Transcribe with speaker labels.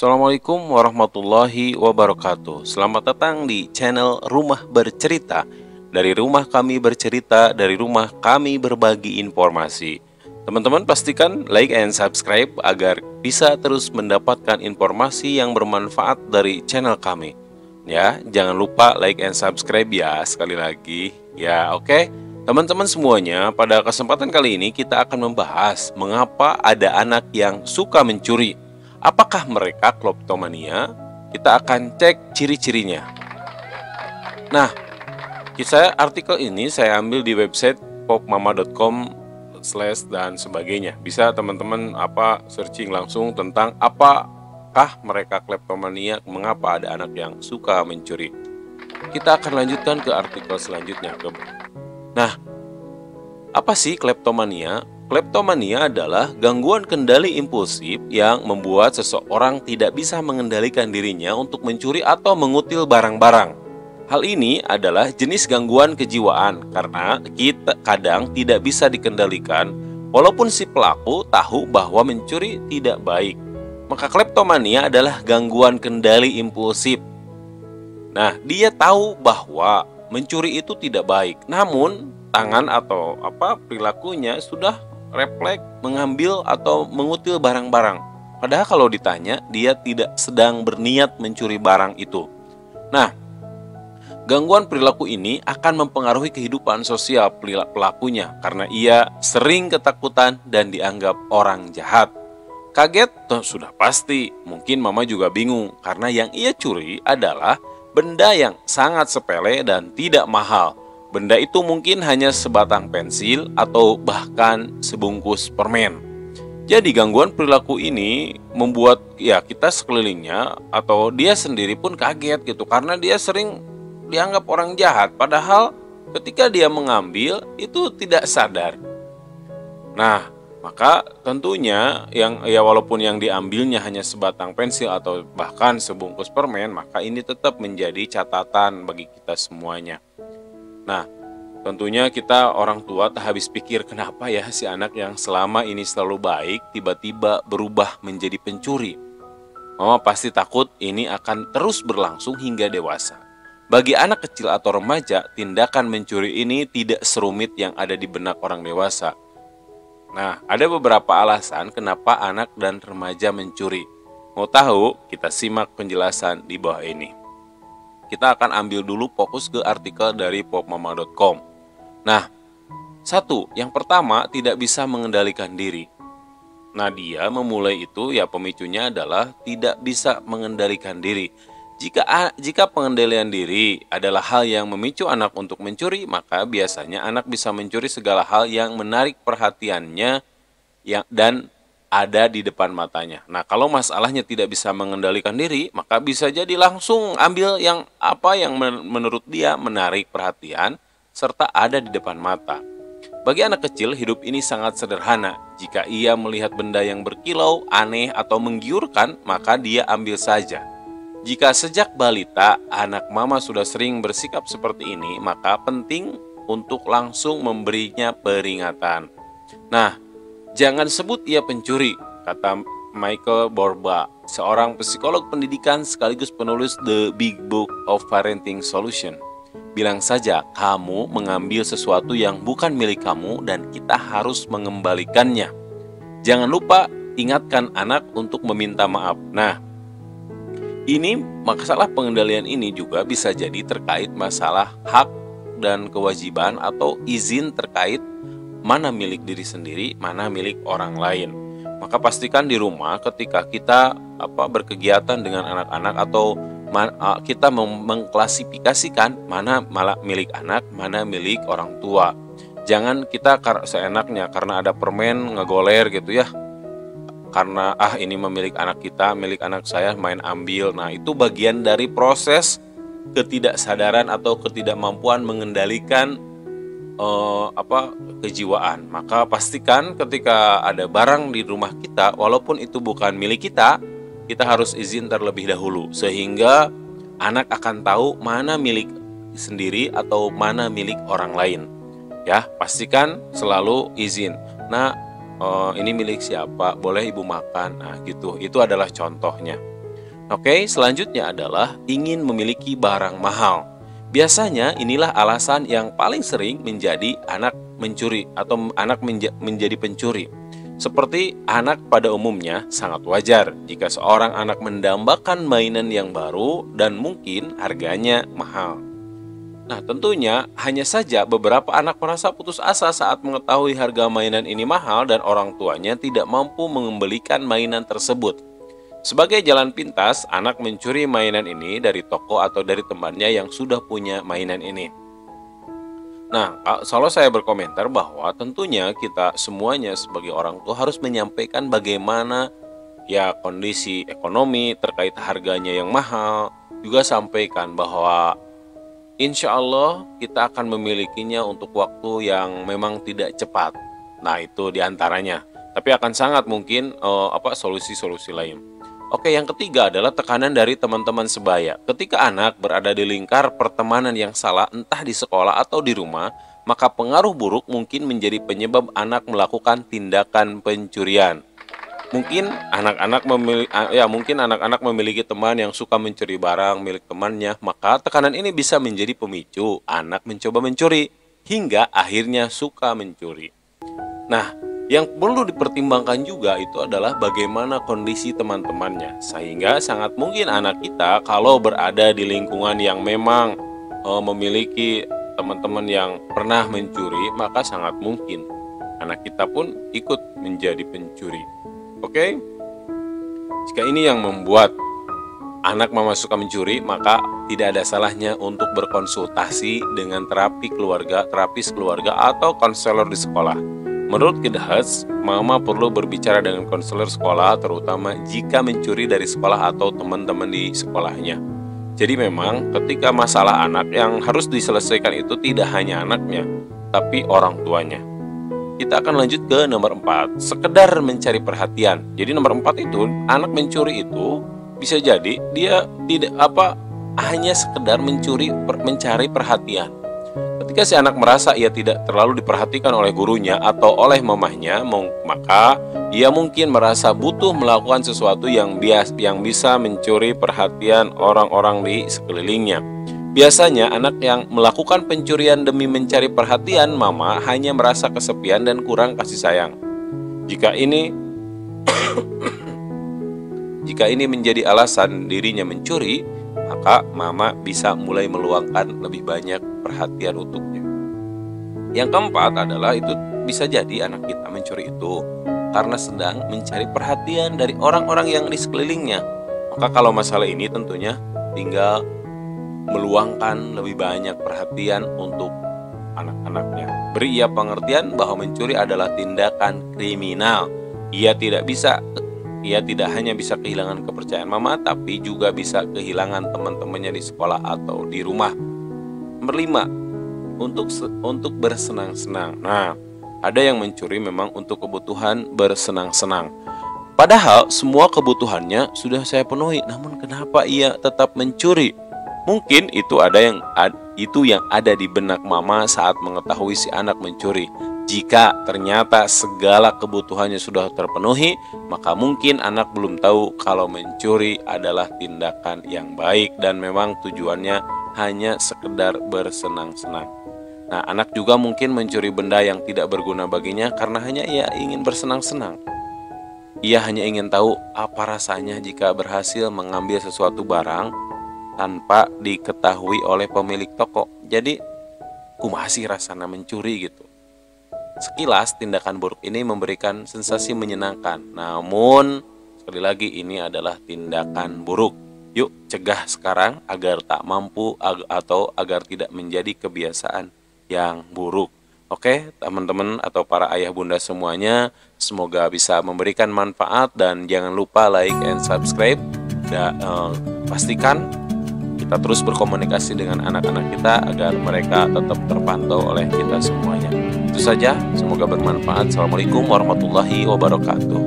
Speaker 1: Assalamualaikum warahmatullahi wabarakatuh. Selamat datang di channel Rumah Bercerita. Dari rumah kami bercerita, dari rumah kami berbagi informasi. Teman-teman pastikan like and subscribe agar bisa terus mendapatkan informasi yang bermanfaat dari channel kami. Ya, jangan lupa like and subscribe ya, sekali lagi. Ya, oke. Teman-teman semuanya, pada kesempatan kali ini kita akan membahas mengapa ada anak yang suka mencuri. Apakah mereka kleptomania? Kita akan cek ciri-cirinya. Nah, artikel ini saya ambil di website popmama.com dan sebagainya. Bisa teman-teman searching langsung tentang apakah mereka kleptomania, mengapa ada anak yang suka mencuri. Kita akan lanjutkan ke artikel selanjutnya. Nah, apa sih kleptomania? Kleptomania adalah gangguan kendali impulsif yang membuat seseorang tidak bisa mengendalikan dirinya untuk mencuri atau mengutil barang-barang. Hal ini adalah jenis gangguan kejiwaan karena kita kadang tidak bisa dikendalikan walaupun si pelaku tahu bahwa mencuri tidak baik. Maka kleptomania adalah gangguan kendali impulsif. Nah, dia tahu bahwa mencuri itu tidak baik, namun tangan atau perilakunya sudah refleks mengambil atau mengutil barang-barang. Padahal kalau ditanya, dia tidak sedang berniat mencuri barang itu. Nah, gangguan perilaku ini akan mempengaruhi kehidupan sosial pelakunya karena ia sering ketakutan dan dianggap orang jahat. Kaget? Sudah pasti. Mungkin mama juga bingung karena yang ia curi adalah benda yang sangat sepele dan tidak mahal. Benda itu mungkin hanya sebatang pensil atau bahkan sebungkus permen. Jadi gangguan perilaku ini membuat kita sekelilingnya atau dia sendiri pun kaget gitu karena dia sering dianggap orang jahat padahal ketika dia mengambil itu tidak sadar. Nah, maka tentunya walaupun yang diambilnya hanya sebatang pensil atau bahkan sebungkus permen, maka ini tetap menjadi catatan bagi kita semuanya. Nah, tentunya kita orang tua tak habis pikir kenapa ya si anak yang selama ini selalu baik tiba-tiba berubah menjadi pencuri. Mama pasti takut ini akan terus berlangsung hingga dewasa. Bagi anak kecil atau remaja, tindakan mencuri ini tidak serumit yang ada di benak orang dewasa. Nah, ada beberapa alasan kenapa anak dan remaja mencuri. Mau tahu? Kita simak penjelasan di bawah ini. Kita akan ambil dulu fokus ke artikel dari popmama.com. Nah, yang pertama tidak bisa mengendalikan diri. Nah, dia memulai itu pemicunya adalah tidak bisa mengendalikan diri. Jika pengendalian diri adalah hal yang memicu anak untuk mencuri, maka biasanya anak bisa mencuri segala hal yang menarik perhatiannya dan ada di depan matanya. Nah, kalau masalahnya tidak bisa mengendalikan diri, maka bisa jadi langsung ambil yang menurut dia menarik perhatian serta ada di depan mata. Bagi anak kecil, hidup ini sangat sederhana. Jika ia melihat benda yang berkilau, aneh atau menggiurkan, maka dia ambil saja. Jika sejak balita anak mama sudah sering bersikap seperti ini, maka penting untuk langsung memberinya peringatan. Nah, jangan sebut ia pencuri, kata Michael Borba, seorang psikolog pendidikan sekaligus penulis The Big Book of Parenting Solution. Bilang saja kamu mengambil sesuatu yang bukan milik kamu dan kita harus mengembalikannya. Jangan lupa ingatkan anak untuk meminta maaf. Nah, ini masalah pengendalian ini juga bisa jadi terkait masalah hak dan kewajiban atau izin terkait mana milik diri sendiri, mana milik orang lain. Maka pastikan di rumah ketika kita berkegiatan dengan anak-anak atau kita mengklasifikasikan mana milik anak, mana milik orang tua. Jangan kita seenaknya karena ada permen ngegoler gitu ya. Karena ini milik anak kita, milik anak saya, main ambil. Nah, itu bagian dari proses ketidaksadaran atau ketidakmampuan mengendalikan kejiwaan. Maka pastikan ketika ada barang di rumah kita, walaupun itu bukan milik kita harus izin terlebih dahulu sehingga anak akan tahu mana milik sendiri atau mana milik orang lain. Ya, pastikan selalu izin. Nah, ini milik siapa, boleh ibu makan. Nah gitu, itu adalah contohnya. Oke, selanjutnya adalah ingin memiliki barang mahal. Biasanya inilah alasan yang paling sering menjadi anak mencuri atau menjadi pencuri. Seperti anak pada umumnya, sangat wajar jika seorang anak mendambakan mainan yang baru dan mungkin harganya mahal. Nah, tentunya hanya saja beberapa anak merasa putus asa saat mengetahui harga mainan ini mahal dan orang tuanya tidak mampu mengembalikan mainan tersebut. Sebagai jalan pintas, anak mencuri mainan ini dari toko atau dari temannya yang sudah punya mainan ini. Nah, kalau saya berkomentar bahwa tentunya kita semuanya sebagai orang tua harus menyampaikan bagaimana ya kondisi ekonomi terkait harganya yang mahal. Juga sampaikan bahwa insya Allah kita akan memilikinya untuk waktu yang memang tidak cepat. Nah, itu diantaranya. Tapi akan sangat mungkin solusi-solusi lain. Oke, yang ketiga adalah tekanan dari teman-teman sebaya. Ketika anak berada di lingkar pertemanan yang salah, entah di sekolah atau di rumah, maka pengaruh buruk mungkin menjadi penyebab anak melakukan tindakan pencurian. Mungkin anak-anak memiliki teman yang suka mencuri barang milik temannya, maka tekanan ini bisa menjadi pemicu anak mencoba mencuri hingga akhirnya suka mencuri. Nah, yang perlu dipertimbangkan juga itu adalah bagaimana kondisi teman-temannya. Sehingga sangat mungkin anak kita kalau berada di lingkungan yang memang memiliki teman-teman yang pernah mencuri, maka sangat mungkin anak kita pun ikut menjadi pencuri. Oke? Jika ini yang membuat anak mama suka mencuri, maka tidak ada salahnya untuk berkonsultasi dengan terapis keluarga atau konselor di sekolah. Menurut Kidhas, mama perlu berbicara dengan konselor sekolah terutama jika mencuri dari sekolah atau teman-teman di sekolahnya. Jadi memang ketika masalah anak yang harus diselesaikan itu tidak hanya anaknya, tapi orang tuanya. Kita akan lanjut ke nomor 4, sekedar mencari perhatian. Jadi nomor 4 itu, anak mencuri itu bisa jadi dia hanya sekedar mencari perhatian. Ketika si anak merasa ia tidak terlalu diperhatikan oleh gurunya atau oleh mamahnya, maka ia mungkin merasa butuh melakukan sesuatu yang bisa mencuri perhatian orang-orang di sekelilingnya. Biasanya anak yang melakukan pencurian demi mencari perhatian mama hanya merasa kesepian dan kurang kasih sayang. Jika ini menjadi alasan dirinya mencuri, maka mama bisa mulai meluangkan lebih banyak perhatian untuknya. Yang keempat adalah itu bisa jadi anak kita mencuri itu karena sedang mencari perhatian dari orang-orang yang di sekelilingnya. Maka kalau masalah ini tentunya tinggal meluangkan lebih banyak perhatian untuk anak-anaknya. Beri ia pengertian bahwa mencuri adalah tindakan kriminal. Ia tidak hanya bisa kehilangan kepercayaan mama, tapi juga bisa kehilangan teman-temannya di sekolah atau di rumah. Nomor 5, untuk bersenang-senang. Nah, ada yang mencuri memang untuk kebutuhan bersenang-senang. Padahal semua kebutuhannya sudah saya penuhi, namun kenapa ia tetap mencuri? Mungkin itu yang ada di benak mama saat mengetahui si anak mencuri. Jika ternyata segala kebutuhannya sudah terpenuhi, maka mungkin anak belum tahu kalau mencuri adalah tindakan yang baik dan memang tujuannya hanya sekedar bersenang-senang. Nah, anak juga mungkin mencuri benda yang tidak berguna baginya karena hanya ia ingin bersenang-senang. Ia hanya ingin tahu apa rasanya jika berhasil mengambil sesuatu barang tanpa diketahui oleh pemilik toko. Jadi, kumaha sih rasana mencuri gitu. Sekilas tindakan buruk ini memberikan sensasi menyenangkan. Namun, sekali lagi ini adalah tindakan buruk. Yuk cegah sekarang agar tak mampu atau agar tidak menjadi kebiasaan yang buruk. Oke, teman-teman atau para ayah bunda semuanya, semoga bisa memberikan manfaat dan jangan lupa like and subscribe. Pastikan kita terus berkomunikasi dengan anak-anak kita agar mereka tetap terpantau oleh kita semuanya. Itu saja, semoga bermanfaat. Assalamualaikum warahmatullahi wabarakatuh.